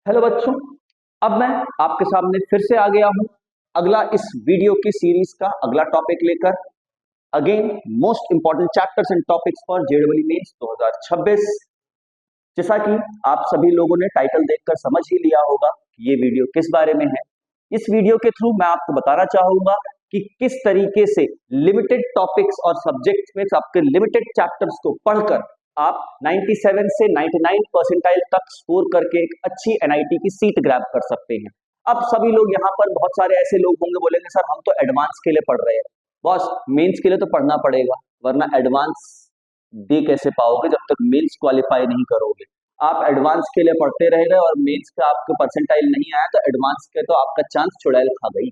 Hello बच्चों। अब मैं आपके सामने फिर से आ गया हूं अगला इस वीडियो की सीरीज का अगला टॉपिक लेकर। Again most important chapters and topics for JEE mains 2026। जैसा कि आप सभी लोगों ने टाइटल देखकर समझ ही लिया होगा कि ये वीडियो किस बारे में है। इस वीडियो के थ्रू मैं आपको बताना चाहूंगा कि किस तरीके से लिमिटेड टॉपिक्स और सब्जेक्ट्स में आपके लिमिटेड चैप्टर्स को पढ़कर आप 97 से 99 परसेंटाइल तक स्कोर करके एक अच्छी एनआईटी की सीट ग्रैब कर सकते हैं। अब सभी लोग यहाँ पर बहुत सारे ऐसे लोग होंगे बोलेंगे सर हम तो एडवांस के लिए पढ़ रहे हैं। बॉस मेंस के लिए तो पढ़ना पड़ेगा, वरना एडवांस दे कैसे पाओगे जब तक मेंस क्वालिफाई नहीं करोगे। आप एडवांस के लिए पढ़ते रह गए और मेंस का आपके परसेंटाइल नहीं आया तो एडवांस के तो आपका चांस चुड़ैल खा गई।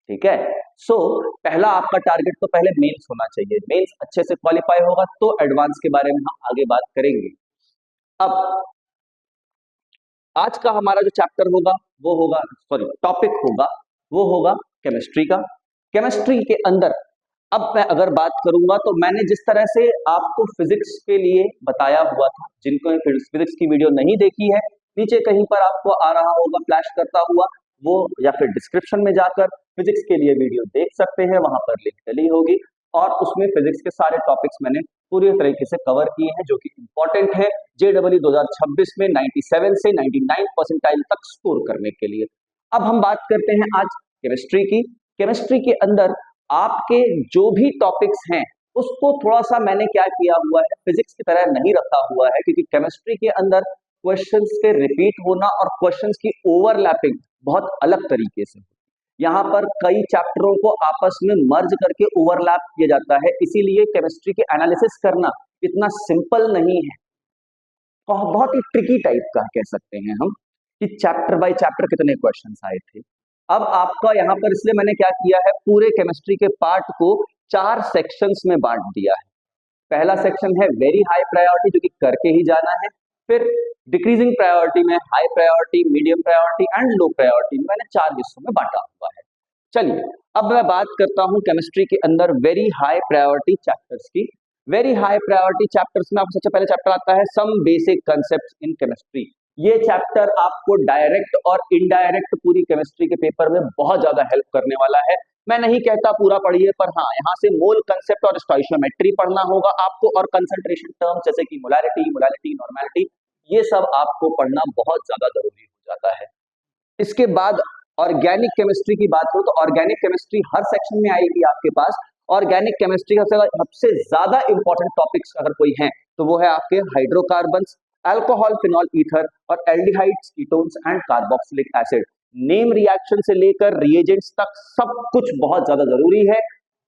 ठीक है। सो पहला आपका टारगेट तो पहले मेंस होना चाहिए। मेंस अच्छे से क्वालिफाई होगा तो एडवांस के बारे में हम आगे बात करेंगे। अब आज का हमारा जो चैप्टर होगा वो होगा टॉपिक होगा वो होगा केमिस्ट्री का। केमिस्ट्री के अंदर अब मैं अगर बात करूंगा तो मैंने जिस तरह से आपको फिजिक्स के लिए बताया हुआ था, जिनको फिजिक्स की वीडियो नहीं देखी है नीचे कहीं पर आपको आ रहा होगा फ्लैश करता हुआ, वो या फिर डिस्क्रिप्शन में जाकर फिजिक्स के लिए वीडियो देख सकते हैं, वहां पर लिंक डली होगी। और उसमें फिजिक्स के सारे टॉपिक्स मैंने पूरी तरीके से कवर किए हैं जो कि इंपॉर्टेंट है जेईई 2026 में 97 से 99 परसेंटाइल तक स्कोर करने के लिए। अब हम बात करते हैं आज केमिस्ट्री की। केमिस्ट्री के अंदर आपके जो भी टॉपिक्स हैं उसको थोड़ा सा मैंने क्या किया हुआ है, फिजिक्स की तरह नहीं रखा हुआ है, क्योंकि केमिस्ट्री के अंदर क्वेश्चंस के रिपीट होना और क्वेश्चंस की ओवरलैपिंग बहुत अलग तरीके से। यहाँ पर कई चैप्टरों को आपस में मर्ज करके ओवरलैप किया जाता है, इसीलिए केमिस्ट्री के एनालिसिस करना इतना सिंपल नहीं है, बहुत ही ट्रिकी टाइप का कह सकते हैं हम कि चैप्टर बाय चैप्टर कितने क्वेश्चंस आए थे। अब आपका यहाँ पर इसलिए मैंने क्या किया है, पूरे केमिस्ट्री के पार्ट को 4 सेक्शंस में बांट दिया है। पहला सेक्शन है वेरी हाई प्रायोरिटी जो कि करके ही जाना है, फिर डिक्रीजिंग प्रायोरिटी में, high priority, medium priority and low priority में मैंने 4 हिस्सों में बांटा हुआ है। चलिए अब मैं बात करता हूं केमिस्ट्री के अंदर वेरी हाई प्रायोरिटी चैप्टर्स की। वेरी हाई प्रायोरिटी चैप्टर्स में आपको सबसे पहले चैप्टर आता है some basic concepts in chemistry. ये चैप्टर आपको डायरेक्ट और इनडायरेक्ट पूरी केमिस्ट्री के पेपर में बहुत ज्यादा हेल्प करने वाला है। मैं नहीं कहता पूरा पढ़िए, पर हाँ यहाँ से मोल कंसेप्ट और स्टोइशियोमेट्री पढ़ना होगा आपको, और कंसंट्रेशन टर्म जैसे कि मोलारिटी, मोलालिटी, नॉर्मेलिटी, ये सब आपको पढ़ना बहुत ज्यादा जरूरी हो जाता है। इसके बाद ऑर्गेनिक केमिस्ट्री की बात करूं तो ऑर्गेनिक केमिस्ट्री हर सेक्शन में आएगी आपके पास। ऑर्गेनिक केमिस्ट्री का सबसे ज्यादा इंपॉर्टेंट टॉपिक्स अगर कोई हैं तो वो है आपके हाइड्रोकार्बन्स, अल्कोहल, फिनॉल, ईथर और aldehydes, ketones and carboxylic acid. Name reaction से लेकर रिएजेंट्स तक सब कुछ बहुत ज्यादा जरूरी है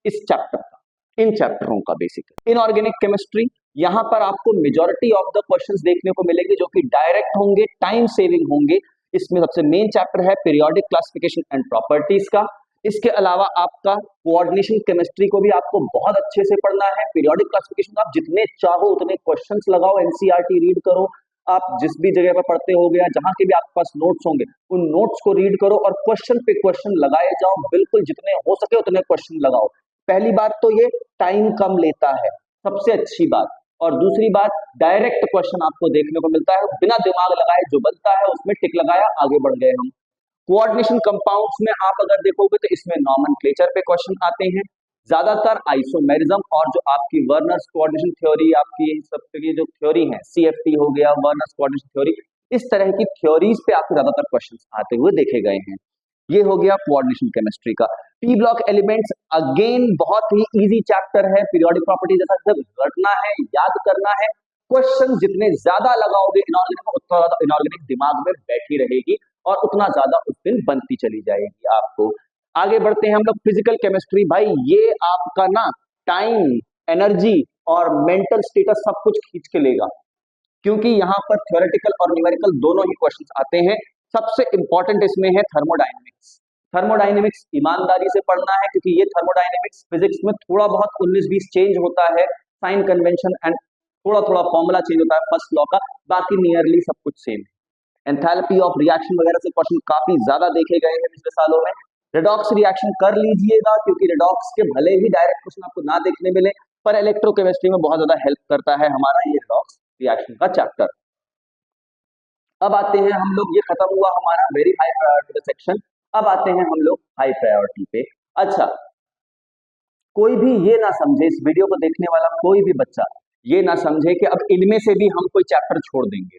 इस चैप्टर का, इन चैप्टरों का बेसिक। इनऑर्गेनिक केमिस्ट्री, यहाँ पर आपको मेजॉरिटी ऑफ द क्वेश्चंस देखने को मिलेंगे जो कि डायरेक्ट होंगे, टाइम सेविंग होंगे। इसमें सबसे मेन चैप्टर है पीरियोडिक क्लासिफिकेशन एंड प्रॉपर्टीज का। इसके अलावा आपका कोऑर्डिनेशन केमिस्ट्री को भी आपको बहुत अच्छे से पढ़ना है। पीरियोडिक क्लासिफिकेशन आप जितने चाहो उतने क्वेश्चंस लगाओ, एनसीईआरटी रीड करो, आप जिस भी जगह पर पढ़ते हो गया, जहां के भी आपके पास नोट्स होंगे उन नोट्स को रीड करो और क्वेश्चन पे क्वेश्चन लगाए जाओ, बिल्कुल जितने हो सके उतने क्वेश्चन लगाओ। पहली बात तो ये टाइम कम लेता है, सबसे अच्छी बात। और दूसरी बात, डायरेक्ट क्वेश्चन आपको देखने को मिलता है, बिना दिमाग लगाए जो बनता है उसमें टिक लगाया, आगे बढ़ गए हम। कोऑर्डिनेशन कंपाउंड्स में आप अगर देखोगे तो इसमें नॉमेनक्लेचर पे क्वेश्चन आते हैं ज्यादातर, आइसोमेरिज्म और जो आपकी वर्नर्स कोऑर्डिनेशन थ्योरी, आपकी सब की जो थ्योरी है, सीएफटी हो गया, वर्नर्स कोऑर्डिनेशन थ्योरी, इस तरह की थ्योरीज पे आपको ज्यादातर क्वेश्चंस आते हुए देखे गए हैं। ये हो गया कोऑर्डिनेशन केमिस्ट्री का। पी ब्लॉक एलिमेंट्स अगेन बहुत ही इजी चैप्टर है, पीरियोडिक प्रॉपर्टी जैसा सिर्फ रटना है, याद करना है। क्वेश्चन जितने ज्यादा लगाओगे इनऑर्गेनिक, उतना ज्यादा इनऑर्गेनिक दिमाग में बैठी रहेगी और उतना ज्यादा उस दिन बनती चली जाएगी आपको। आगे बढ़ते हैं हम लोग फिजिकल केमिस्ट्री। भाई ये आपका ना टाइम, एनर्जी और मेंटल स्टेटस सब कुछ खींच के लेगा, क्योंकि यहाँ पर थ्योरेटिकल और न्यूमेरिकल दोनों ही क्वेश्चंस आते हैं। सबसे इंपॉर्टेंट इसमें है थर्मोडायनेमिक्स। थर्मोडायनेमिक्स ईमानदारी से पढ़ना है, क्योंकि ये थर्मोडायनेमिक्स फिजिक्स में थोड़ा बहुत 19-20 चेंज होता है, साइन कन्वेंशन एंड थोड़ा थोड़ा फॉर्मूला चेंज होता है फर्स्ट लॉ का, बाकी नियरली सब कुछ सेम है। एंथैल्पी ऑफ रिएक्शन वगैरह से क्वेश्चन काफी ज्यादा देखे गए हैं पिछले सालों में। रेडॉक्स रिएक्शन कर लीजिएगा, क्योंकि रेडॉक्स के भले ही डायरेक्ट क्वेश्चन आपको ना देखने मिले, पर इलेक्ट्रोकेमिस्ट्री में बहुत ज्यादा हेल्प करता है हमारा ये रेडॉक्स रिएक्शन का चैप्टर। अब आते हैं हम लोग, ये खत्म हुआ हमारा वेरी हाई प्रायोरिटी का सेक्शन। अब आते हैं हम लोग हाई प्रायोरिटी पे। अच्छा, कोई भी ये ना समझे, इस वीडियो को देखने वाला कोई भी बच्चा ये ना समझे कि अब इनमें से भी हम कोई चैप्टर छोड़ देंगे।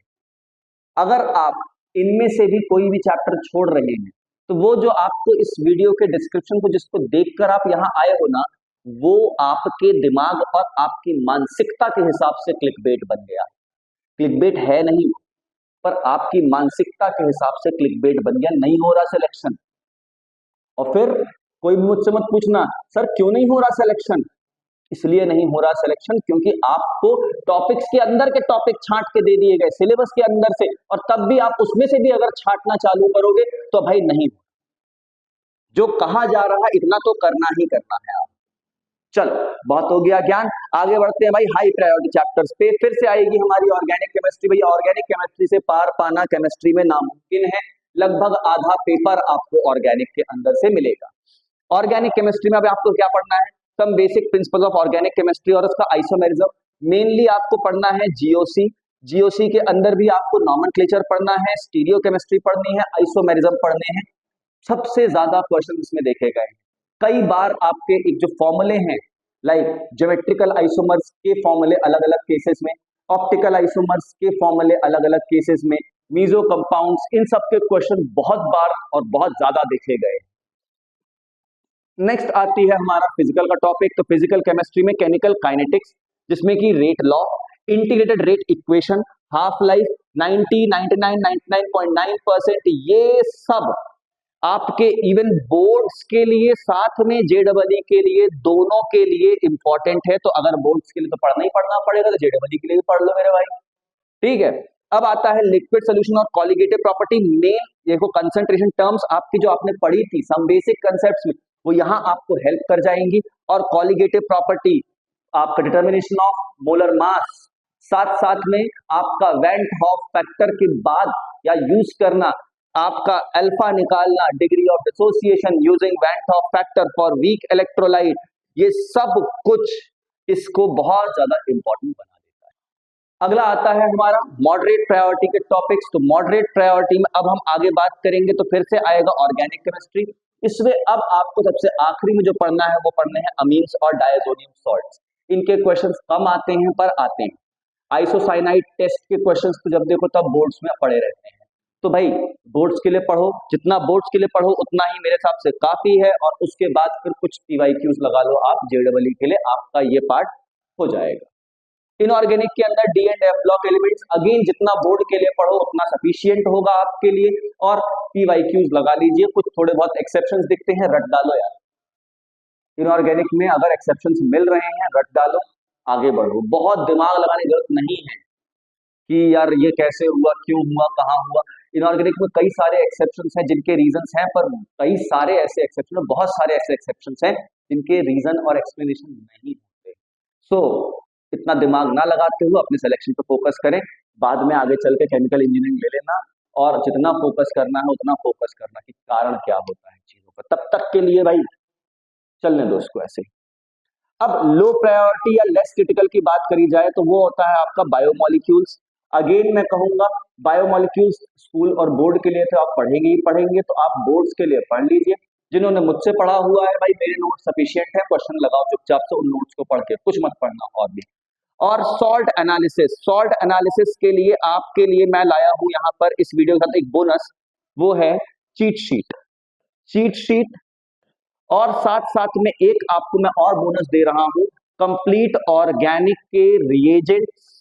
अगर आप इनमें से भी कोई भी चैप्टर छोड़ रहे हैं तो वो जो आपको इस वीडियो के डिस्क्रिप्शन को जिसको देखकर आप यहाँ आए हो ना, वो आपके दिमाग और आपकी मानसिकता के हिसाब से क्लिकबेट बन गया। क्लिकबेट है नहीं, पर आपकी मानसिकता के हिसाब से क्लिकबेट बन गया। नहीं हो रहा सिलेक्शन, और फिर कोई मुझसे मत पूछना सर क्यों नहीं हो रहा सिलेक्शन। इसलिए नहीं हो रहा सिलेक्शन क्योंकि आपको टॉपिक्स के अंदर के टॉपिक छांट के दे दिए गए सिलेबस के अंदर से, और तब भी आप उसमें से भी अगर छांटना चालू करोगे तो भाई नहीं, जो कहा जा रहा है इतना तो करना ही करना है आप। चलो, बहुत हो गया ज्ञान, आगे बढ़ते हैं भाई हाई प्रायोरिटी चैप्टर्स पे। फिर से आएगी हमारी ऑर्गेनिक केमिस्ट्री। भैया ऑर्गेनिक केमिस्ट्री से पार पाना केमिस्ट्री में नामुमकिन है। लगभग आधा पेपर आपको ऑर्गेनिक के अंदर से मिलेगा। ऑर्गेनिक केमिस्ट्री में अब आपको क्या पढ़ना है, some basic principles of organic chemistry और उसका आइसोमेरिज्म। मेनली आपको पढ़ना है जीओसी। जीओसी के अंदर भी आपको नॉमेनक्लेचर पढ़ना है, स्टीरियो केमिस्ट्री पढ़नी है, आइसोमेरिज्म पढ़ने हैं। सबसे ज्यादा क्वेश्चन इसमें देखे गए हैं। कई बार आपके एक जो फॉर्मूले हैं, लाइक ज्योमेट्रिकल आइसोमर्स के फॉर्मूले अलग अलग केसेस में, ऑप्टिकल आइसोमर्स के फॉर्मूले अलग अलग केसेस में, मीजो कंपाउंड्स, इन सब के क्वेश्चन बहुत बार और बहुत ज्यादा देखे गए। नेक्स्ट आती है हमारा फिजिकल का टॉपिक। तो फिजिकल केमिस्ट्री में केमिकल काइनेटिक्स, जिसमें कि rate law, integrated rate equation, half life, 90, 99, 99.9%, ये सब आपके इवन बोर्ड्स के लिए साथ में जेडबलई के लिए, दोनों के लिए इंपॉर्टेंट है। तो अगर बोर्ड्स के लिए तो पढ़ना ही पढ़ना पड़ेगा, तो जेडबलई के लिए भी पढ़ लो मेरे भाई, ठीक है। अब आता है लिक्विड सोल्यूशन और कॉलिगेटिव प्रॉपर्टी में। देखो कंसंट्रेशन टर्म्स आपकी जो आपने पढ़ी थी सम बेसिक कंसेप्ट्स में, वो यहाँ आपको हेल्प कर जाएंगी। और कॉलिगेटिव प्रॉपर्टी आपका डिटर्मिनेशन ऑफ मोलर मास, साथ साथ में आपका वेंट हॉफ फैक्टर के बाद या यूज करना आपका अल्फा निकालना, degree of dissociation using went half factor for weak electrolyte, ये सब कुछ इसको बहुत ज्यादा इंपॉर्टेंट बना देता है। अगला आता है हमारा मॉडरेट प्रायोरिटी के टॉपिक्स। तो मॉडरेट प्रायोरिटी में अब हम आगे बात करेंगे, तो फिर से आएगा ऑर्गेनिक केमिस्ट्री। इसमें अब आपको सबसे आखिरी में जो पढ़ना है वो पढ़ने हैं अमीन्स और डायजोनियम सॉल्ट्स। इनके क्वेश्चंस कम आते हैं पर आते हैं। आइसोसाइनाइड टेस्ट के क्वेश्चंस तो जब देखो तब बोर्ड्स में पड़े रहते हैं। तो भाई बोर्ड्स के लिए पढ़ो, जितना बोर्ड्स के लिए पढ़ो उतना ही मेरे हिसाब से काफी है, और उसके बाद फिर कुछ पीवाईक्यूज लगा लो आप जेडबलई के लिए, आपका ये पार्ट हो जाएगा। इनऑर्गेनिक के अंदर D and F block elements, again जितना बोर्ड के लिए पढ़ो उतना सफिशियंट होगा आपके लिए, और पीवाईक्यूज लगा लीजिए। कुछ थोड़े बहुत एक्सेप्शंस दिखते हैं, रट डालो यार। इनऑर्गेनिक में अगर एक्सेप्शंस मिल रहे हैं रट डालो, आगे बढ़ो। बहुत दिमाग लगाने की जरूरत नहीं है कि यार ये कैसे हुआ, क्यों हुआ, कहाँ हुआ। इनऑर्गेनिक में कई सारे एक्सेप्शंस हैं जिनके रीजंस हैं, पर कई सारे ऐसे एक्सेप्शन, बहुत सारे ऐसे एक्सेप्शंस हैं जिनके रीजन और एक्सप्लेनेशन नहीं होते। सो इतना दिमाग ना लगाते हुए अपने सिलेक्शन पे फोकस करें। बाद में आगे चल के केमिकल इंजीनियरिंग ले लेना, और जितना फोकस करना है उतना फोकस करना कि कारण क्या होता है चीजों का। तब तक के लिए भाई चलने दो इसको ऐसे। अब लो प्रायोरिटी या लेस क्रिटिकल की बात करी जाए तो वो होता है आपका बायोमोलिक्यूल्स। अगेन मैं कहूंगा बायोमोलिक्यूल्स स्कूल और बोर्ड के लिए तो आप पढ़ेंगे ही पढ़ेंगे, तो आप बोर्ड्स के लिए पढ़ लीजिए। जिन्होंने मुझसे पढ़ा हुआ है भाई, मेरे नोट्स सफिशिएंट है, क्वेश्चन लगाओ चुपचाप से उन नोट्स को पढ़ के, कुछ मत पढ़ना और भी। और सॉल्ट एनालिसिस, सॉल्ट एनालिसिस के लिए आपके लिए मैं लाया हूं यहाँ पर इस वीडियो के साथ एक बोनस, वो है चीट शीट। चीट शीट और साथ साथ में एक आपको मैं और बोनस दे रहा हूं, कंप्लीट ऑर्गेनिक के रिएजेंट्स,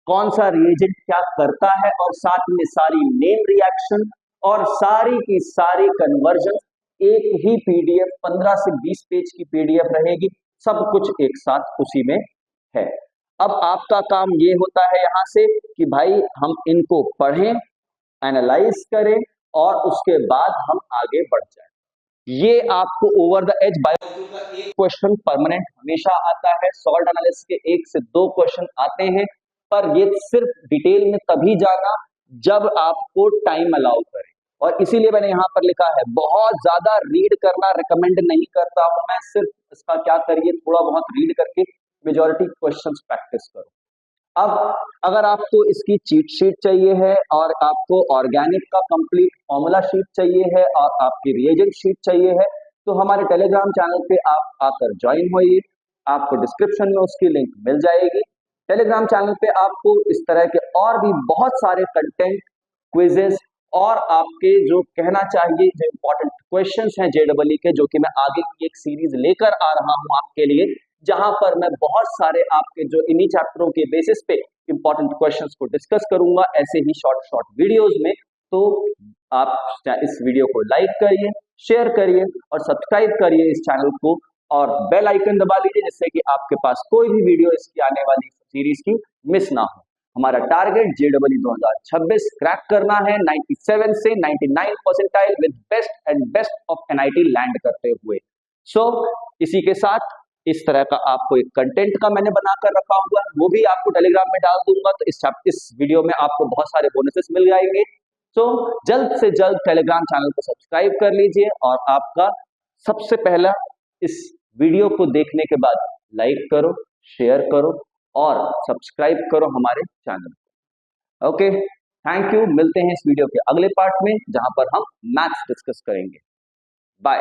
कौन सा रिएजेंट क्या करता है, और साथ में सारी नेम रिएक्शन और सारी की सारी कन्वर्जन, एक ही पीडीएफ 15 से 20 पेज की पीडीएफ रहेगी, सब कुछ एक साथ उसी में है। अब आपका काम ये होता है यहां से कि भाई हम इनको पढ़ें, एनालाइज करें, और उसके बाद हम आगे बढ़ जाएं। ये आपको ओवर द एज बायोलॉजी का एक क्वेश्चन परमानेंट हमेशा आता है, सॉल्ट एनालिसिस के 1 से 2 क्वेश्चन आते हैं, पर ये सिर्फ डिटेल में तभी जाना जब आपको टाइम अलाउ करे। और इसीलिए मैंने यहाँ पर लिखा है, बहुत ज्यादा रीड करना रिकमेंड नहीं करता हूं मैं, सिर्फ इसका क्या करिए थोड़ा बहुत रीड करके मेजॉरिटी क्वेश्चंस प्रैक्टिस करो। अब अगर आपको इसकी चीट शीट चाहिए है और आपको ऑर्गेनिक का कंप्लीट फॉर्मूला शीट चाहिए है और आपकी रिएजेंट शीट चाहिए है, तो हमारे टेलीग्राम चैनल पे आप आकर ज्वाइन होइए। आपको डिस्क्रिप्शन में उसकी लिंक मिल जाएगी। टेलीग्राम चैनल पे आपको इस तरह के और भी बहुत सारे कंटेंट, क्विजेस और आपके जो कहना चाहिए जो इंपॉर्टेंट क्वेश्चंस हैं जेडबलई के, जो कि मैं आगे की एक सीरीज लेकर आ रहा हूं आपके लिए, जहां पर मैं बहुत सारे आपके जो इन्हीं चैप्टरों के बेसिस पे इंपॉर्टेंट क्वेश्चंस को डिस्कस करूंगा ऐसे ही शॉर्ट शॉर्ट वीडियोस में। तो आप इस वीडियो को लाइक करिए, शेयर करिए और सब्सक्राइब करिए इस चैनल को, और बेल आइकन दबा लीजिए जिससे कि आपके पास कोई भी वीडियो इसकी आने वाली सीरीज की मिस ना हो। हमारा टारगेट जेडबलई 2026 क्रैक करना है 97 से 99 percentile with best and best of NIT land करते हुए। सो इसी के साथ इस तरह का आपको एक कंटेंट का मैंने बनाकर रखा हुआ है, वो भी आपको टेलीग्राम में डाल दूंगा। तो इस वीडियो में आपको बहुत सारे बोनसेस मिल जाएंगे। तो जल्द से जल्द टेलीग्राम चैनल को सब्सक्राइब कर लीजिए, और आपका सबसे पहला इस वीडियो को देखने के बाद लाइक करो, शेयर करो और सब्सक्राइब करो हमारे चैनल को। Okay, thank you. मिलते हैं इस वीडियो के अगले पार्ट में जहां पर हम मैथ्स डिस्कस करेंगे। बाय।